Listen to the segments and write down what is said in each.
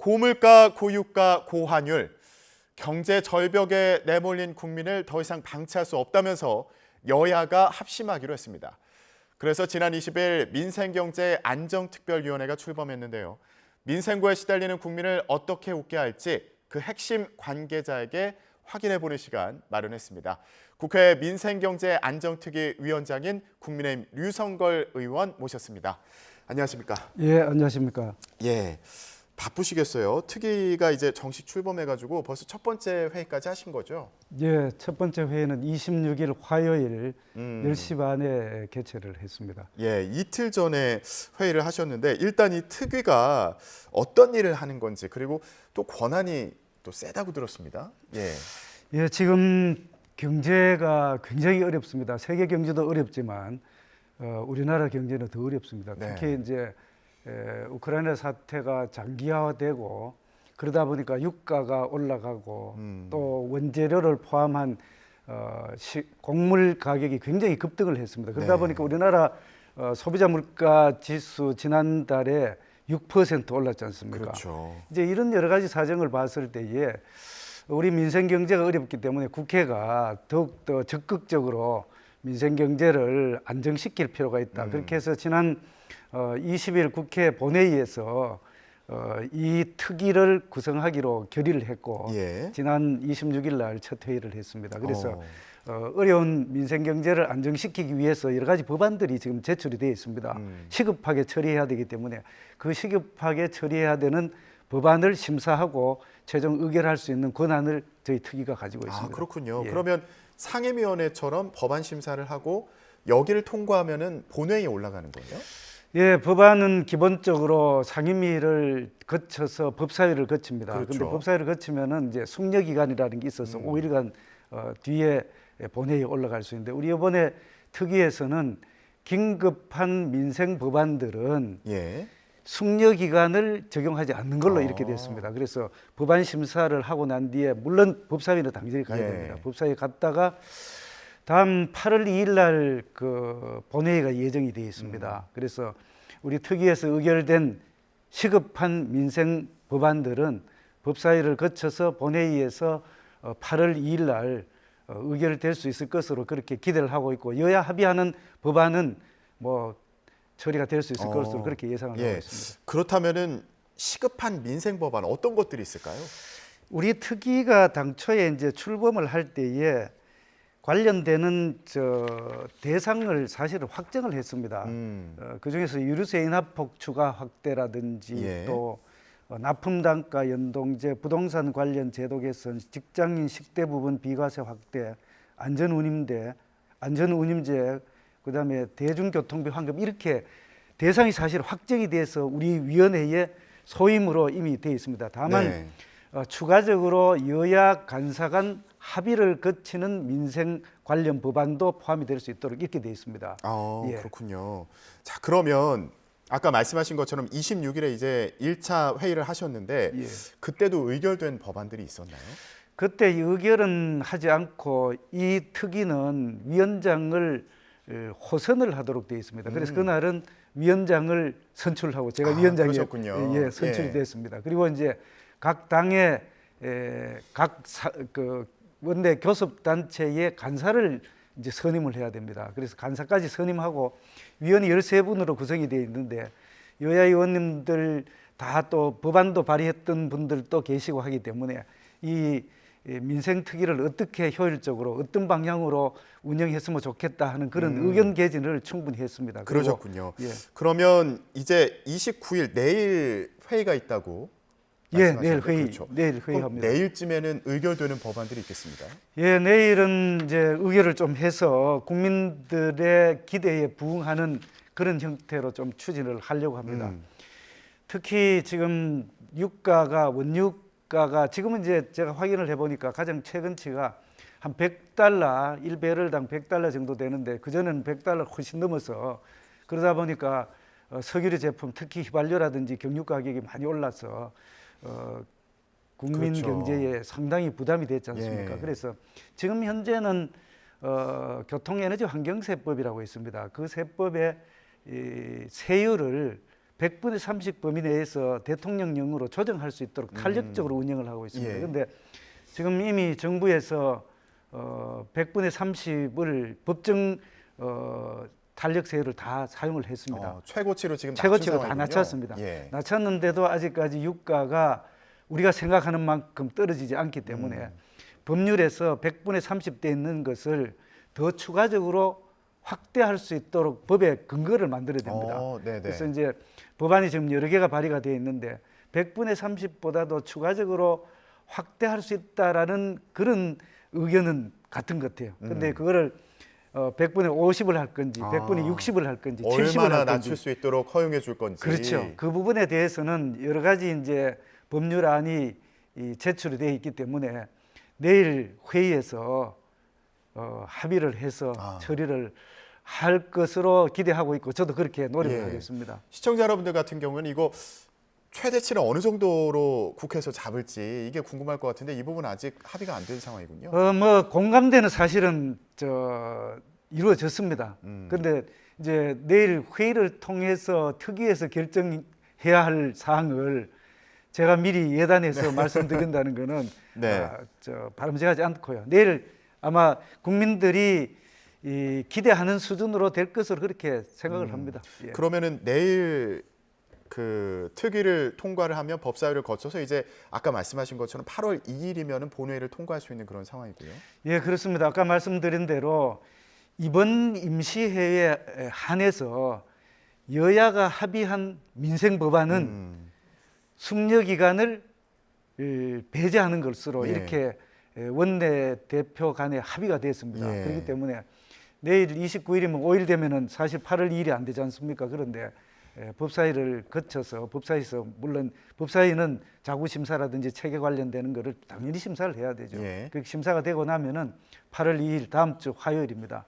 고물가, 고유가, 고환율, 경제 절벽에 내몰린 국민을 더 이상 방치할 수 없다면서 여야가 합심하기로 했습니다. 그래서 지난 20일 민생경제안정특별위원회가 출범했는데요. 민생고에 시달리는 국민을 어떻게 웃게 할지 그 핵심 관계자에게 확인해보는 시간 마련했습니다. 국회 민생경제안정특위 위원장인 국민의힘 류성걸 의원 모셨습니다. 안녕하십니까? 예, 안녕하십니까? 예, 바쁘시겠어요. 특위가 이제 정식 출범해가지고 벌써 첫 번째 회의까지 하신 거죠? 예, 첫 번째 회의는 26일 화요일 10시 반에 개최를 했습니다. 예, 이틀 전에 회의를 하셨는데 일단 이 특위가 어떤 일을 하는 건지 그리고 또 권한이 또 세다고 들었습니다. 예. 예, 지금 경제가 굉장히 어렵습니다. 세계 경제도 어렵지만 우리나라 경제는 더 어렵습니다. 네. 특히 이제 우크라이나 사태가 장기화되고 그러다 보니까 유가가 올라가고 또 원재료를 포함한 곡물 가격이 굉장히 급등을 했습니다. 그러다 네. 보니까 우리나라 소비자 물가 지수 지난달에 6% 올랐지 않습니까? 그렇죠. 이제 이런 여러 가지 사정을 봤을 때에 우리 민생 경제가 어렵기 때문에 국회가 더욱 더 적극적으로 민생 경제를 안정시킬 필요가 있다. 그렇게 해서 지난 20일 국회 본회의에서 이 특위를 구성하기로 결의를 했고 예. 지난 26일 날 첫 회의를 했습니다. 그래서 어려운 민생 경제를 안정시키기 위해서 여러 가지 법안들이 지금 제출이 되어 있습니다. 시급하게 처리해야 되기 때문에 그 시급하게 처리해야 되는 법안을 심사하고 최종 의결할 수 있는 권한을 저희 특위가 가지고 있습니다. 아, 그렇군요. 예. 그러면 상임위원회처럼 법안 심사를 하고 여기를 통과하면은 본회의에 올라가는 거예요? 예, 법안은 기본적으로 상임위를 거쳐서 법사위를 거칩니다. 그런데 그렇죠. 법사위를 거치면은 이제 숙려 기간이라는 게 있어서 5일간 뒤에 본회의에 올라갈 수 있는데 우리 이번에 특위에서는 긴급한 민생 법안들은 예. 숙려 기간을 적용하지 않는 걸로 이렇게 됐습니다. 그래서 법안 심사를 하고 난 뒤에 물론 법사위는 당연히 가야 예. 됩니다. 법사위 갔다가 다음 8월 2일 날 그 본회의가 예정이 되어 있습니다. 그래서 우리 특위에서 의결된 시급한 민생 법안들은 법사위를 거쳐서 본회의에서 8월 2일 날 의결될 수 있을 것으로 그렇게 기대를 하고 있고 여야 합의하는 법안은 뭐 처리가 될 수 있을 것으로 그렇게 예상을 하고 있습니다. 그렇다면은 시급한 민생 법안 어떤 것들이 있을까요? 우리 특위가 당초에 이제 출범을 할 때에 관련되는 대상을 사실은 확정을 했습니다. 그 중에서 유류세 인하폭 추가 확대라든지 예. 또 납품 단가 연동제, 부동산 관련 제도 개선, 직장인 식대 부분 비과세 확대, 안전운임제, 그다음에 대중교통비 환급 이렇게 대상이 사실 확정이 돼서 우리 위원회에 소임으로 이미 되어 있습니다. 다만 네. 추가적으로 여야 간사 간 합의를 거치는 민생 관련 법안도 포함이 될 수 있도록 이렇게 되어 있습니다. 예. 그렇군요. 자, 그러면 아까 말씀하신 것처럼 26일에 이제 1차 회의를 하셨는데 예. 그때도 의결된 법안들이 있었나요? 그때 의결은 하지 않고 이 특위는 위원장을 호선을 하도록 되어 있습니다. 그래서 그날은 위원장을 선출하고 제가 위원장에 그러셨군요. 선출이 예. 됐습니다. 그리고 이제 각 당의 원내 교섭 단체의 간사를 이제 선임을 해야 됩니다. 그래서 간사까지 선임하고 위원이 13분으로 구성이 되어 있는데 여야 의원님들 다 또 법안도 발의했던 분들도 계시고 하기 때문에 이 민생특위를 어떻게 효율적으로 어떤 방향으로 운영했으면 좋겠다 하는 그런 의견 개진을 충분히 했습니다. 그러셨군요. 예. 그러면 이제 29일 내일 회의가 있다고 예, 말씀하셨는데 내일 회의, 그렇죠. 내일 그럼 회의합니다. 내일쯤에는 의결되는 법안들이 있겠습니다. 예, 내일은 이제 의결을 좀 해서 국민들의 기대에 부응하는 그런 형태로 좀 추진을 하려고 합니다. 특히 지금 원유가가 지금은 이제 제가 확인을 해보니까 가장 최근치가 한 100달러, 1배럴당 100달러 정도 되는데 그전에는 100달러 훨씬 넘어서 그러다 보니까 석유류 제품 특히 휘발유라든지 경유 가격이 많이 올라서 국민 그렇죠. 경제에 상당히 부담이 됐지 않습니까? 예. 그래서 지금 현재는 교통에너지 환경세법이라고 있습니다. 그 세법의 이 세율을 100분의 30 범위 내에서 대통령령으로 조정할 수 있도록 탄력적으로 운영을 하고 있습니다. 예. 그런데 지금 이미 정부에서 100분의 30을 법정 탄력 세율을 다 사용을 했습니다. 최고치로 지금 최고치로 낮춘 다 상황이군요. 낮췄습니다. 예. 낮췄는데도 아직까지 유가가 우리가 생각하는 만큼 떨어지지 않기 때문에 법률에서 100분의 30대 있는 것을 더 추가적으로 확대할 수 있도록 법의 근거를 만들어야 됩니다. 네네. 그래서 이제 법안이 지금 여러 개가 발의가 되어 있는데 100분의 30보다도 추가적으로 확대할 수 있다라는 그런 의견은 같은 것 같아요. 근데 그거를 100분의 50을 할 건지 100분의 60을 할 건지 70을 얼마나 할 건지 낮출 수 있도록 허용해 줄 건지. 그렇죠. 그 부분에 대해서는 여러 가지 이제 법률안이 제출이 되어 있기 때문에 내일 회의에서 합의를 해서 처리를 할 것으로 기대하고 있고 저도 그렇게 노력을 예. 하겠습니다. 시청자 여러분들 같은 경우는 이거 최대치를 어느 정도로 국회에서 잡을지 이게 궁금할 것 같은데 이 부분 아직 합의가 안 된 상황이군요. 뭐 공감대는 사실은 이루어졌습니다. 그런데 이제 내일 회의를 통해서 특위에서 결정해야 할 사항을 제가 미리 예단해서 말씀드린다는 것은 네. 바람직하지 않고요. 내일 아마 국민들이 기대하는 수준으로 될 것으로 그렇게 생각을 합니다. 예. 그러면은 내일 그 특위를 통과를 하면 법사위를 거쳐서 이제 아까 말씀하신 것처럼 8월 2일이면은 본회의를 통과할 수 있는 그런 상황이고요. 예, 그렇습니다. 아까 말씀드린 대로 이번 임시회에 한해서 여야가 합의한 민생 법안은 숙려 기간을 배제하는 것으로 예. 이렇게 원내 대표 간에 합의가 됐습니다. 예. 그렇기 때문에 내일 29일이면 5일 되면은 사실 8월 2일이 안 되지 않습니까? 그런데 법사위를 거쳐서 법사위에서 물론 법사위는 자구 심사라든지 체계 관련되는 거를 당연히 심사를 해야 되죠. 예. 그 심사가 되고 나면은 8월 2일 다음 주 화요일입니다.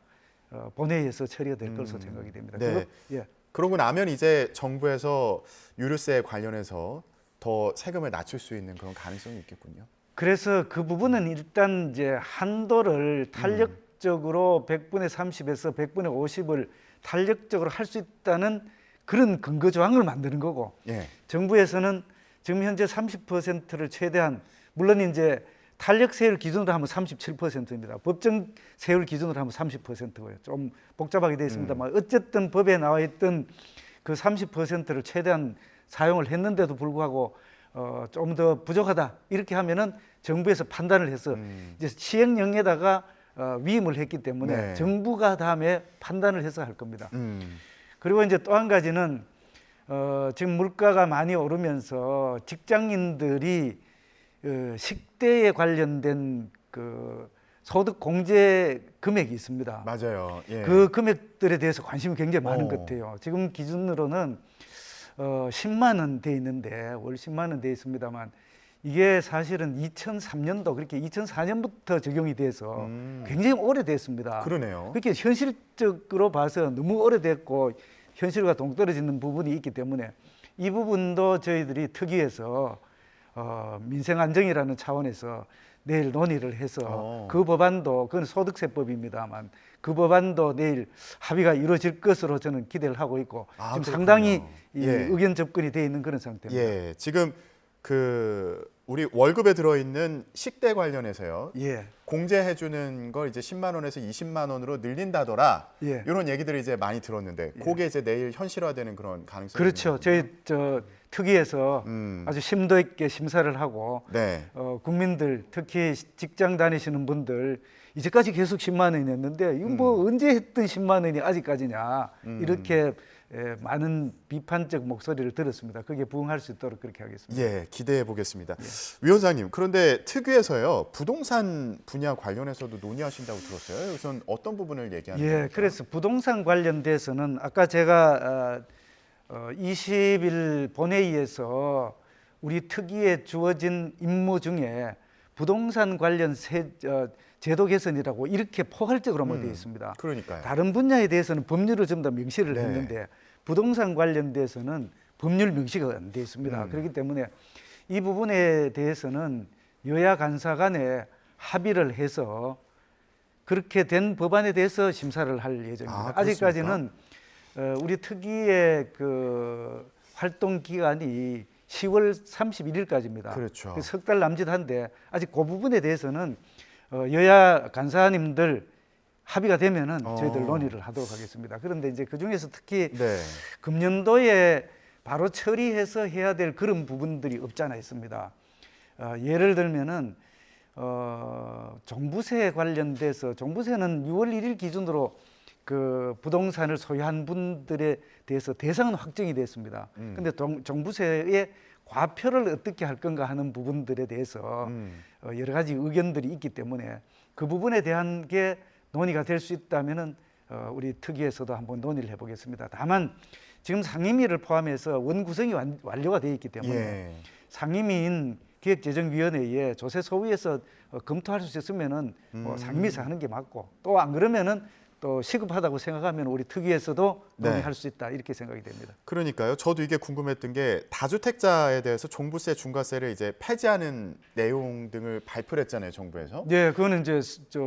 본회의에서 처리가 될 것으로 생각이 됩니다. 네. 그리고, 예. 그러고 나면 이제 정부에서 유류세 관련해서 더 세금을 낮출 수 있는 그런 가능성이 있겠군요. 그래서 그 부분은 일단 이제 한도를 탄력적으로 100분의 30에서 100분의 50을 탄력적으로 할 수 있다는 그런 근거 조항을 만드는 거고 예. 정부에서는 지금 현재 30%를 최대한 물론 이제 탄력 세율 기준으로 하면 37%입니다. 법정 세율 기준으로 하면 30%고요. 좀 복잡하게 되어 있습니다만 어쨌든 법에 나와 있던 그 30%를 최대한 사용을 했는데도 불구하고 좀 더 부족하다 이렇게 하면은 정부에서 판단을 해서 이제 시행령에다가 위임을 했기 때문에 네. 정부가 다음에 판단을 해서 할 겁니다. 그리고 이제 또 한 가지는 지금 물가가 많이 오르면서 직장인들이 식대에 관련된 그 소득 공제 금액이 있습니다. 맞아요. 예. 그 금액들에 대해서 관심이 굉장히 많은 어. 것 같아요. 지금 기준으로는 10만 원 돼 있는데 월 10만 원 돼 있습니다만 이게 사실은 2003년도 그렇게 2004년부터 적용이 돼서 굉장히 오래됐습니다. 그러네요. 그렇게 현실적으로 봐서 너무 오래됐고 현실과 동떨어지는 부분이 있기 때문에 이 부분도 저희들이 특위에서 민생 안정이라는 차원에서 내일 논의를 해서 그 법안도 그건 소득세법입니다만 그 법안도 내일 합의가 이루어질 것으로 저는 기대를 하고 있고 지금 그렇군요. 상당히 이 예. 의견 접근이 돼 있는 그런 상태입니다. 예. 지금 그 우리 월급에 들어 있는 식대 관련해서요. 예. 공제해 주는 걸 이제 10만 원에서 20만 원으로 늘린다더라. 예. 이런 얘기들이 이제 많이 들었는데 그게 이제 내일 현실화되는 그런 가능성이 그렇죠. 있는 저희 특위에서 아주 심도 있게 심사를 하고 네. 국민들 특히 직장 다니시는 분들 이제까지 계속 10만 원이었는데 이거 뭐 언제 했던 10만 원이 아직까지냐 이렇게 많은 비판적 목소리를 들었습니다. 그게 부응할 수 있도록 그렇게 하겠습니다. 예, 기대해 보겠습니다. 위원장님, 그런데 특위에서요 부동산 분야 관련해서도 논의하신다고 들었어요. 우선 어떤 부분을 얘기하는 예, 겁니까? 그래서 부동산 관련돼서는 아까 제가 20일 본회의에서 우리 특위에 주어진 임무 중에 부동산 관련 제도 개선이라고 이렇게 포괄적으로만 되어 있습니다. 그러니까요. 다른 분야에 대해서는 법률을 좀 더 명시를 네. 했는데 부동산 관련돼서는 법률 명시가 안 되어 있습니다. 그렇기 때문에 이 부분에 대해서는 여야 간사 간에 합의를 해서 그렇게 된 법안에 대해서 심사를 할 예정입니다. 그렇습니까? 아직까지는 우리 특위의 그 활동 기간이 10월 31일까지입니다. 그렇죠. 석 달 남짓한데 아직 그 부분에 대해서는 여야 간사님들 합의가 되면은 저희들 논의를 하도록 하겠습니다. 그런데 이제 그 중에서 특히 네. 금년도에 바로 처리해서 해야 될 그런 부분들이 없잖아 있습니다. 예를 들면은 종부세 관련돼서 종부세는 6월 1일 기준으로 그 부동산을 소유한 분들에 대해서 대상은 확정이 됐습니다. 근데 종부세의 과표를 어떻게 할 건가 하는 부분들에 대해서 여러 가지 의견들이 있기 때문에 그 부분에 대한 게 논의가 될 수 있다면은 우리 특위에서도 한번 논의를 해보겠습니다. 다만 지금 상임위를 포함해서 원 구성이 완료가 되어 있기 때문에 예. 상임위인 기획재정위원회에 조세 소위에서 검토할 수 있으면은 상임위에서 하는 게 맞고 또 안 그러면은 또 시급하다고 생각하면 우리 특위에서도 네. 논의할 수 있다 이렇게 생각이 됩니다. 그러니까요. 저도 이게 궁금했던 게 다주택자에 대해서 종부세, 중과세를 이제 폐지하는 내용 등을 발표를 했잖아요, 정부에서. 네, 그거는 이제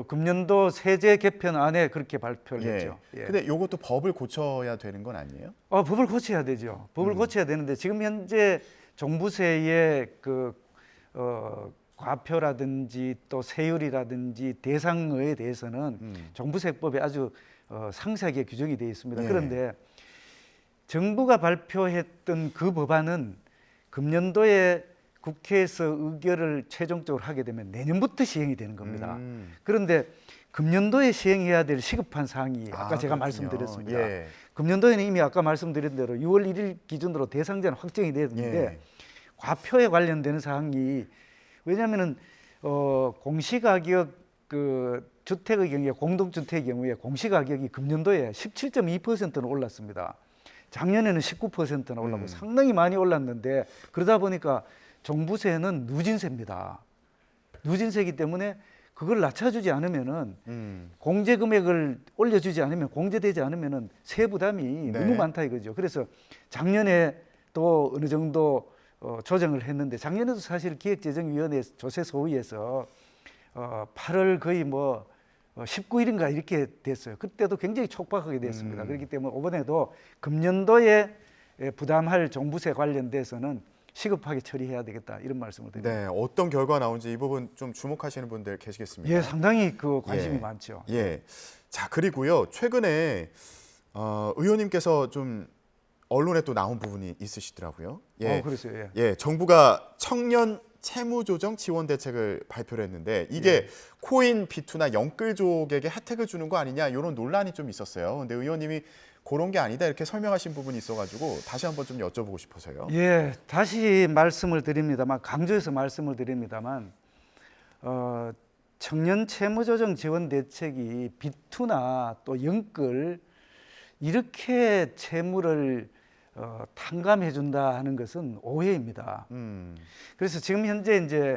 금년도 세제 개편안에 그렇게 발표를 했죠. 예. 근데 이것도 법을 고쳐야 되는 건 아니에요? 법을 고쳐야 되죠. 법을 고쳐야 되는데 지금 현재 종부세의 과표라든지 또 세율이라든지 대상에 대해서는 종부세법에 아주 상세하게 규정이 되어 있습니다. 예. 그런데 정부가 발표했던 그 법안은 금년도에 국회에서 의결을 최종적으로 하게 되면 내년부터 시행이 되는 겁니다. 그런데 금년도에 시행해야 될 시급한 사항이 아까 제가 그렇군요. 말씀드렸습니다. 예. 금년도에는 이미 아까 말씀드린 대로 6월 1일 기준으로 대상자는 확정이 됐는데 예. 과표에 관련되는 사항이 왜냐하면은 공시가격 그 주택의 경우에 공동주택의 경우에 공시가격이 금년도에 17.2%는 올랐습니다. 작년에는 19%나 올랐고 상당히 많이 올랐는데 그러다 보니까 종부세는 누진세입니다. 누진세이기 때문에 그걸 낮춰주지 않으면은 공제 금액을 올려주지 않으면 공제되지 않으면은 세 부담이 네. 너무 많다 이거죠. 그래서 작년에 또 어느 정도 조정을 했는데 작년에도 사실 기획재정위원회 조세소위에서 8월 거의 19일인가 이렇게 됐어요. 그때도 굉장히 촉박하게 됐습니다. 그렇기 때문에 이번에도 금년도에 부담할 종부세 관련돼서는 시급하게 처리해야 되겠다 이런 말씀을 드립니다. 네, 어떤 결과가 나온지 이 부분 좀 주목하시는 분들 계시겠습니까? 예, 상당히 그 관심이 예. 많죠. 예. 자, 그리고요. 최근에 의원님께서 좀 언론에 또 나온 부분이 있으시더라고요. 예. 그랬어요. 예. 예, 정부가 청년 채무조정 지원 대책을 발표를 했는데 이게 코인 B2나 영끌족에게 혜택을 주는 거 아니냐 이런 논란이 좀 있었어요. 근데 의원님이 그런 게 아니다 이렇게 설명하신 부분이 있어가지고 다시 한번 좀 여쭤보고 싶어서요. 예, 다시 말씀을 드립니다만 강조해서 말씀을 드립니다만 청년 채무조정 지원 대책이 B2나 또 영끌 이렇게 채무를 탕감해 준다 하는 것은 오해입니다. 그래서 지금 현재 이제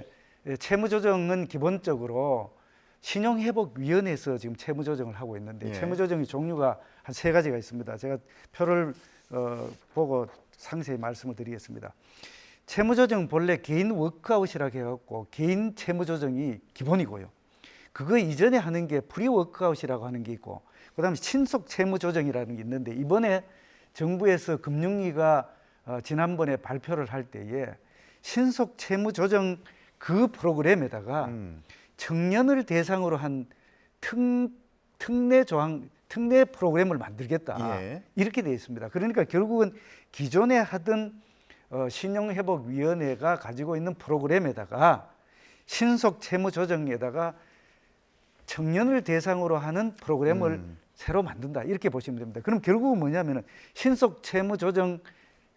채무조정은 기본적으로 신용회복위원회에서 지금 채무조정을 하고 있는데 예. 채무조정의 종류가 한 3가지가 있습니다. 제가 표를 보고 상세히 말씀을 드리겠습니다. 채무조정 본래 개인 워크아웃이라고 해갖고 개인 채무조정이 기본이고요. 그거 이전에 하는 게 프리워크아웃이라고 하는 게 있고 그다음에 신속 채무조정이라는 게 있는데 이번에 정부에서 금융위가 지난번에 발표를 할 때에 신속 채무조정 그 프로그램에다가 청년을 대상으로 한 특례 조항, 특례 프로그램을 만들겠다. 예. 이렇게 되어 있습니다. 그러니까 결국은 기존에 하던 신용회복위원회가 가지고 있는 프로그램에다가 신속 채무조정에다가 청년을 대상으로 하는 프로그램을 새로 만든다 이렇게 보시면 됩니다. 그럼 결국은 뭐냐면은 신속 채무 조정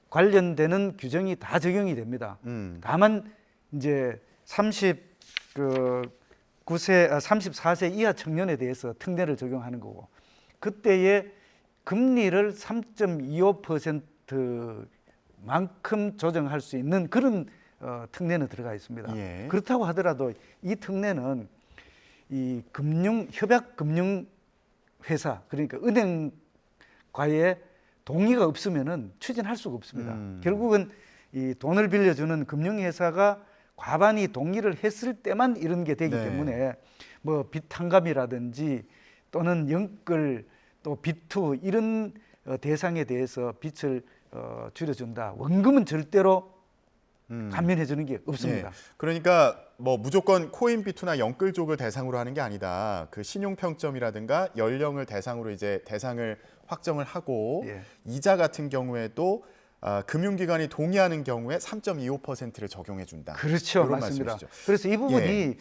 관련되는 규정이 다 적용이 됩니다. 다만 이제 34세 이하 청년에 대해서 특례를 적용하는 거고 그때의 금리를 3.25%만큼 조정할 수 있는 그런 특례는 들어가 있습니다. 예. 그렇다고 하더라도 이 특례는 이 협약금융 회사 그러니까 은행과의 동의가 없으면은 추진할 수가 없습니다. 결국은 이 돈을 빌려주는 금융회사가 과반이 동의를 했을 때만 이런 게 되기 때문에 빚 탕감이라든지 또는 영끌 또 B2 이런 대상에 대해서 빚을 줄여준다. 원금은 절대로 감면해 주는 게 없습니다. 예. 그러니까 뭐 무조건 코인 비투나 영끌족을 대상으로 하는 게 아니다. 그 신용 평점이라든가 연령을 대상으로 이제 대상을 확정을 하고 예. 이자 같은 경우에도 금융기관이 동의하는 경우에 3.25%를 적용해 준다. 그렇죠, 이런 맞습니다. 말씀이시죠. 그래서 이 부분이 예.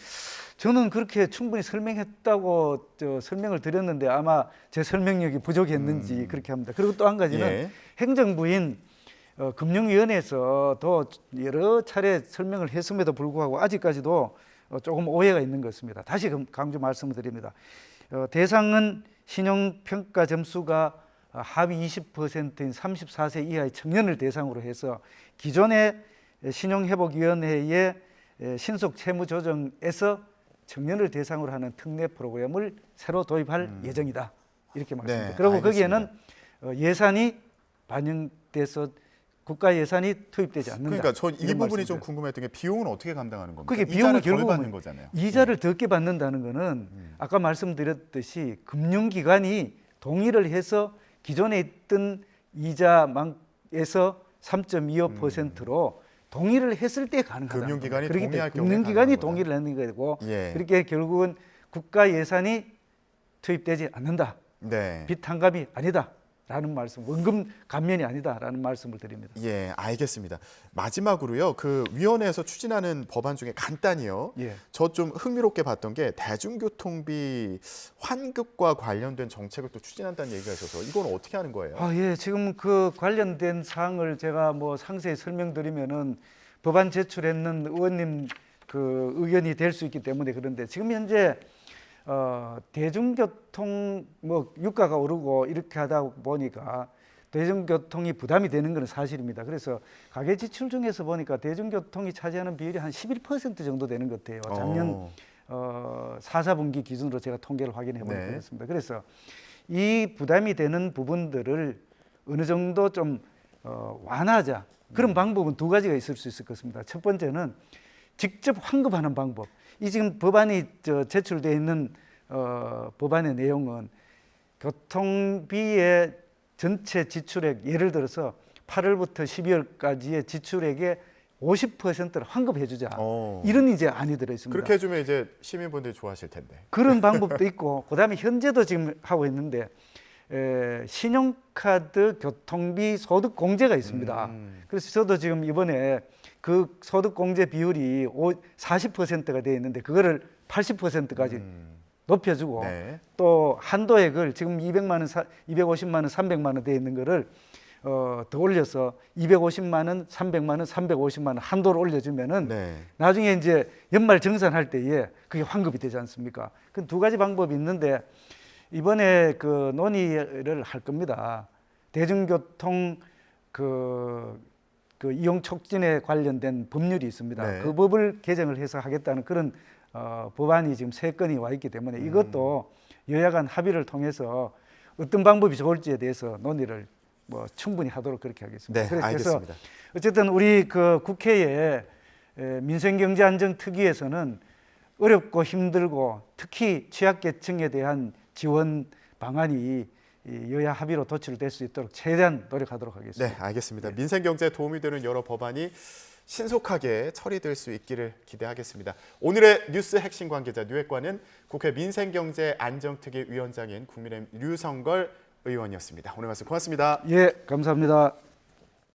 저는 그렇게 충분히 설명했다고 설명을 드렸는데 아마 제 설명력이 부족했는지 그렇게 합니다. 그리고 또 한 가지는 예. 행정부인 금융위원회에서 더 여러 차례 설명을 했음에도 불구하고 아직까지도 조금 오해가 있는 것 같습니다. 다시 강조 말씀을 드립니다. 대상은 신용평가 점수가 하위 20%인 34세 이하의 청년을 대상으로 해서 기존의 신용회복위원회의 신속 채무조정에서 청년을 대상으로 하는 특례 프로그램을 새로 도입할 예정이다. 이렇게 말씀드립니다. 네, 그리고 알겠습니다. 거기에는 예산이 반영돼서 국가 예산이 투입되지 않는다. 그러니까 전 이 이런 부분이 좀 말씀드려요. 궁금했던 게 비용은 어떻게 감당하는 겁니까? 그게 이자를 비용은 덜 결국은 받는 거잖아요. 이자를 적게 받는다는 것은 아까 말씀드렸듯이 금융기관이 동의를 해서 기존에 있던 이자망에서 3.25%로 동의를 했을 때 가능하다. 금융기관이 그렇기 동의할 때문에 경우에 금융기관이 가능한 동의를 하는 거고 예. 그렇게 결국은 국가 예산이 투입되지 않는다. 네. 빚 탕감이 아니다라는 말씀, 원금 감면이 아니다라는 말씀을 드립니다. 예, 알겠습니다. 마지막으로요. 그 위원회에서 추진하는 법안 중에 간단히요. 예. 저 좀 흥미롭게 봤던 게 대중교통비 환급과 관련된 정책을 또 추진한다는 얘기가 있어서 이건 어떻게 하는 거예요? 예, 지금 그 관련된 사항을 제가 뭐 상세히 설명드리면은 법안 제출했는 의원님 그 의견이 될 수 있기 때문에 그런데 지금 현재 대중교통 뭐 유가가 오르고 이렇게 하다 보니까 대중교통이 부담이 되는 것은 사실입니다. 그래서 가계 지출 중에서 보니까 대중교통이 차지하는 비율이 한 11% 정도 되는 것 같아요. 작년 4분기 기준으로 제가 통계를 확인해 보니까 네. 그렇습니다. 그래서 이 부담이 되는 부분들을 어느 정도 좀 완화하자. 그런 방법은 두 가지가 있을 수 있을 것입니다. 첫 번째는 직접 환급하는 방법. 이 지금 법안이 제출되어 있는 법안의 내용은 교통비의 전체 지출액, 예를 들어서 8월부터 12월까지의 지출액의 50%를 환급해 주자. 이런 이제 안이 들어 있습니다. 그렇게 해주면 이제 시민분들이 좋아하실 텐데. 그런 방법도 있고 그다음에 현재도 지금 하고 있는데 신용카드 교통비 소득 공제가 있습니다. 그래서 저도 지금 이번에 그 소득 공제 비율이 40%가 되어 있는데 그거를 80%까지 높여주고 네. 또 한도액을 지금 200만 원, 250만 원, 300만 원 되어 있는 거를 더 올려서 250만 원, 300만 원, 350만 원 한도를 올려주면은 네. 나중에 이제 연말 정산할 때에 그게 환급이 되지 않습니까? 그 두 가지 방법이 있는데 이번에 그 논의를 할 겁니다. 대중교통 그 이용 촉진에 관련된 법률이 있습니다. 네. 그 법을 개정을 해서 하겠다는 그런 법안이 지금 3건이 와 있기 때문에 이것도 여야 간 합의를 통해서 어떤 방법이 좋을지에 대해서 논의를 뭐 충분히 하도록 그렇게 하겠습니다. 네, 그래서 알겠습니다. 어쨌든 우리 그 국회의 민생경제안정특위에서는 어렵고 힘들고 특히 취약계층에 대한 지원 방안이 여야 합의로 도출될 수 있도록 최대한 노력하도록 하겠습니다. 네, 알겠습니다. 민생 경제에 도움이 되는 여러 법안이 신속하게 처리될 수 있기를 기대하겠습니다. 오늘의 뉴스 핵심 관계자 뉴핵관은 국회 민생경제안정특위 위원장인 국민의힘 류성걸 의원이었습니다. 오늘 말씀 고맙습니다. 예, 감사합니다.